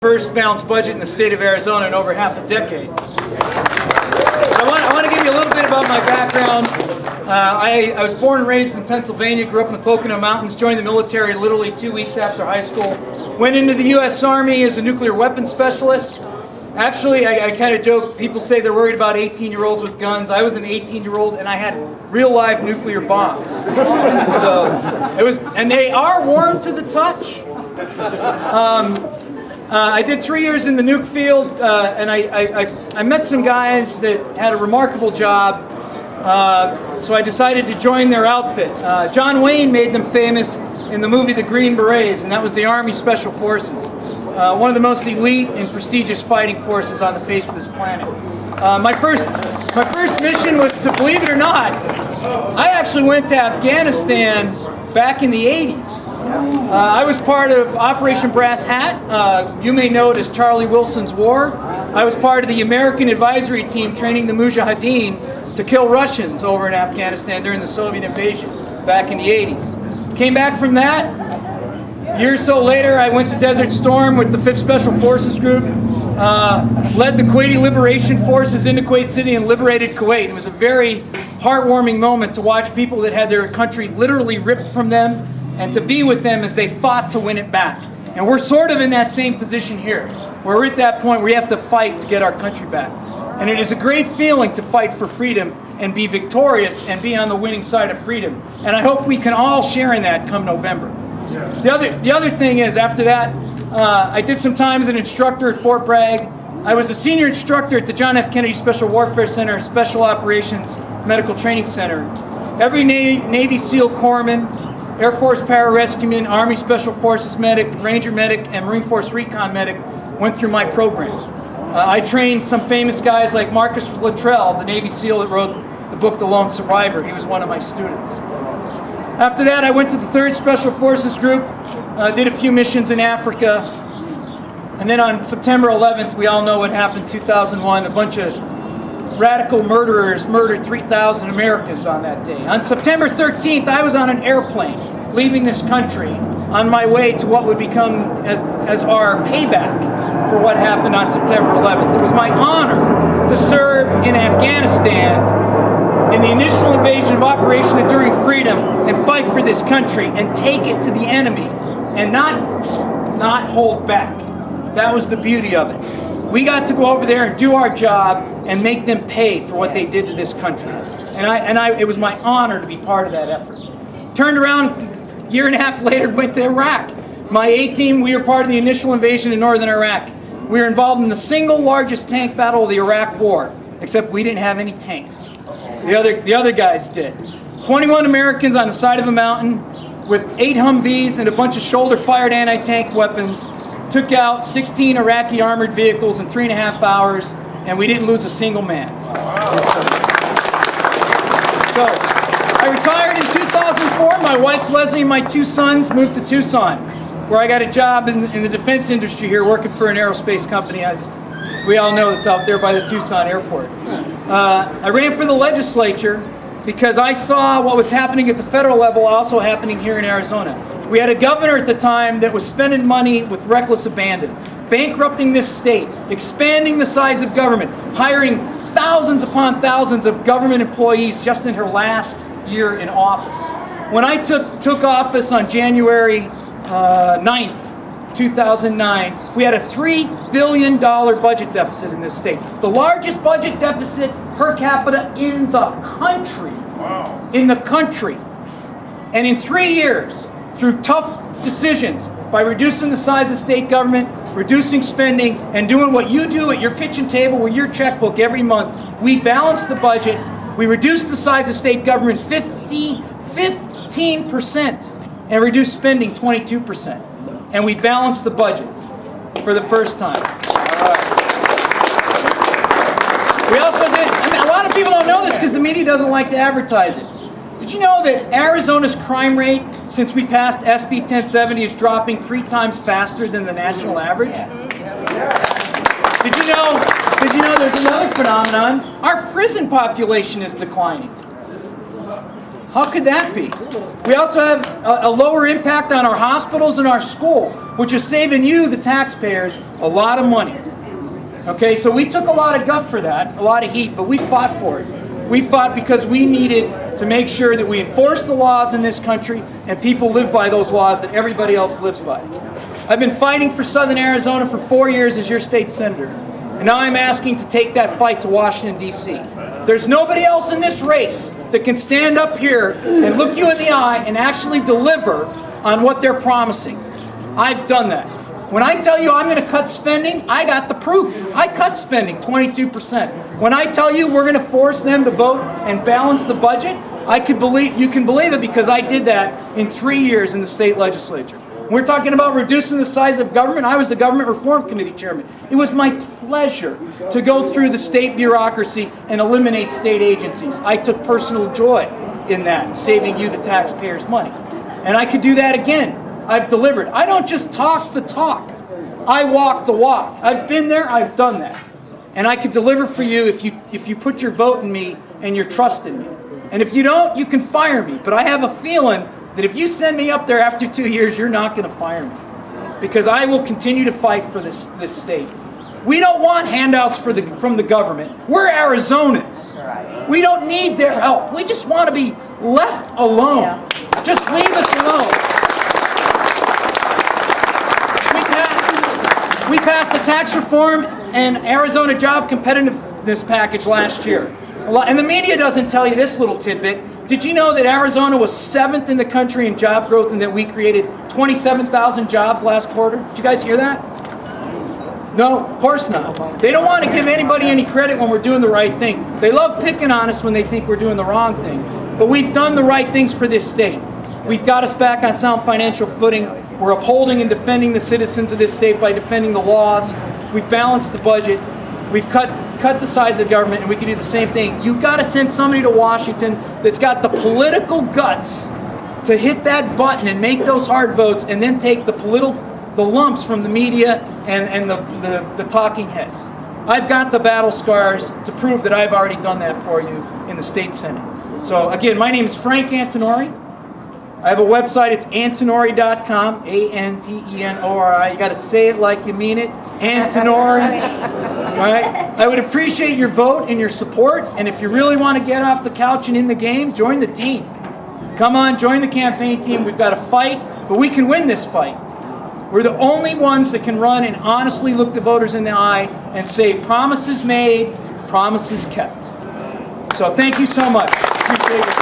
First balanced budget in the state of Arizona in over half a decade. I want to give you a little bit about my background. I was born and raised in Pennsylvania, grew up in the Pocono Mountains, joined the military literally 2 weeks after high school, went into the U.S. Army as a nuclear weapons specialist. Actually, I kind of joke, people say they're worried about 18-year-olds with guns. I was an 18-year-old and I had real live nuclear bombs. So it was, and they are warm to the touch. I did 3 years in the nuke field, and I met some guys that had a remarkable job, so I decided to join their outfit. John Wayne made them famous in the movie The Green Berets, and that was the Army Special Forces, one of the most elite and prestigious fighting forces on the face of this planet. My first mission was to, believe it or not, I actually went to Afghanistan back in the 80s. I was part of Operation Brass Hat. You may know it as Charlie Wilson's War. I was part of the American advisory team training the Mujahideen to kill Russians over in Afghanistan during the Soviet invasion back in the 80s. Came back from that. A year or so later, I went to Desert Storm with the 5th Special Forces Group, led the Kuwaiti Liberation Forces into Kuwait City and liberated Kuwait. It was a very heartwarming moment to watch people that had their country literally ripped from them and to be with them as they fought to win it back. And we're sort of in that same position here. We're at that point where we have to fight to get our country back. And it is a great feeling to fight for freedom and be victorious and be on the winning side of freedom. And I hope we can all share in that come November. Yes. The other thing is, after that, I did some time as an instructor at Fort Bragg. I was a senior instructor at the John F. Kennedy Special Warfare Center, Special Operations Medical Training Center. Every Navy SEAL corpsman, Air Force Pararescueman, Army Special Forces medic, Ranger medic, and Marine Force Recon medic went through my program. I trained some famous guys like Marcus Luttrell, the Navy SEAL that wrote the book The Lone Survivor. He was one of my students. After that, I went to the 3rd Special Forces Group, did a few missions in Africa, and then on September 11th, we all know what happened in 2001. A bunch of radical murderers murdered 3,000 Americans on that day. On September 13th, I was on an airplane leaving this country on my way to what would become as our payback for what happened on September 11th. It was my honor to serve in Afghanistan in the initial invasion of Operation Enduring Freedom and fight for this country and take it to the enemy and not hold back. That was the beauty of it. We got to go over there and do our job and make them pay for what they did to this country. And it was my honor to be part of that effort. Turned around a year and a half later, went to Iraq. My A team, we were part of the initial invasion in northern Iraq. We were involved in the single largest tank battle of the Iraq War, except we didn't have any tanks. The other guys did. 21 Americans on the side of a mountain with 8 Humvees and a bunch of shoulder-fired anti-tank weapons took out 16 Iraqi armored vehicles in 3.5 hours, and we didn't lose a single man. So, I retired in 2004. My wife Leslie and my 2 sons moved to Tucson, where I got a job in the defense industry here, working for an aerospace company, as we all know, that's out there by the Tucson airport. I ran for the legislature because I saw what was happening at the federal level also happening here in Arizona. We had a governor at the time that was spending money with reckless abandon, bankrupting this state, expanding the size of government, hiring thousands upon thousands of government employees just in her last year in office. When I took office on January 9th, 2009, we had a $3 billion budget deficit in this state. The largest budget deficit per capita in the country. Wow. In the country. And in 3 years, through tough decisions, by reducing the size of state government, reducing spending, and doing what you do at your kitchen table with your checkbook every month, we balanced the budget, we reduced the size of state government 15%, and reduced spending 22%. And we balanced the budget for the first time. We also did, a lot of people don't know this because the media doesn't like to advertise it. Did you know that Arizona's crime rate since we passed SB 1070 is dropping 3 times faster than the national average? Did you know there's another phenomenon? Our prison population is declining. How could that be? We also have a lower impact on our hospitals and our schools, which is saving you, the taxpayers, a lot of money. Okay, so we took a lot of guff for that, a lot of heat, but we fought for it. We fought because we needed to make sure that we enforce the laws in this country and people live by those laws that everybody else lives by. I've been fighting for Southern Arizona for 4 years as your state senator, and now I'm asking to take that fight to Washington, D.C. There's nobody else in this race that can stand up here and look you in the eye and actually deliver on what they're promising. I've done that. When I tell you I'm going to cut spending, I got the proof. I cut spending 22%. When I tell you we're going to force them to vote and balance the budget, you can believe it because I did that in 3 years in the state legislature. We're talking about reducing the size of government. I was the Government Reform Committee chairman. It was my pleasure to go through the state bureaucracy and eliminate state agencies. I took personal joy in that, saving you, the taxpayers, money. And I could do that again. I've delivered. I don't just talk the talk. I walk the walk. I've been there. I've done that. And I could deliver for you if you put your vote in me and your trust in me. And if you don't, you can fire me. But I have a feeling that if you send me up there after 2 years, you're not going to fire me. Because I will continue to fight for this state. We don't want handouts from the government. We're Arizonans. We don't need their help. We just want to be left alone. Yeah. Just leave us alone. We passed the tax reform and Arizona job competitiveness package last year. And the media doesn't tell you this little tidbit. Did you know that Arizona was 7th in the country in job growth and that we created 27,000 jobs last quarter? Did you guys hear that? No, of course not. They don't want to give anybody any credit when we're doing the right thing. They love picking on us when they think we're doing the wrong thing. But we've done the right things for this state. We've got us back on sound financial footing. We're upholding and defending the citizens of this state by defending the laws. We've balanced the budget. We've cut the size of government, and we can do the same thing. You've got to send somebody to Washington that's got the political guts to hit that button and make those hard votes, and then take the lumps from the media and the talking heads. I've got the battle scars to prove that I've already done that for you in the state Senate. So again, my name is Frank Antenori. I have a website. It's Antenori.com, Antenori. You got to say it like you mean it. Antenori. All right? I would appreciate your vote and your support. And if you really want to get off the couch and in the game, join the team. Come on, join the campaign team. We've got to fight, but we can win this fight. We're the only ones that can run and honestly look the voters in the eye and say promises made, promises kept. So thank you so much. Appreciate it.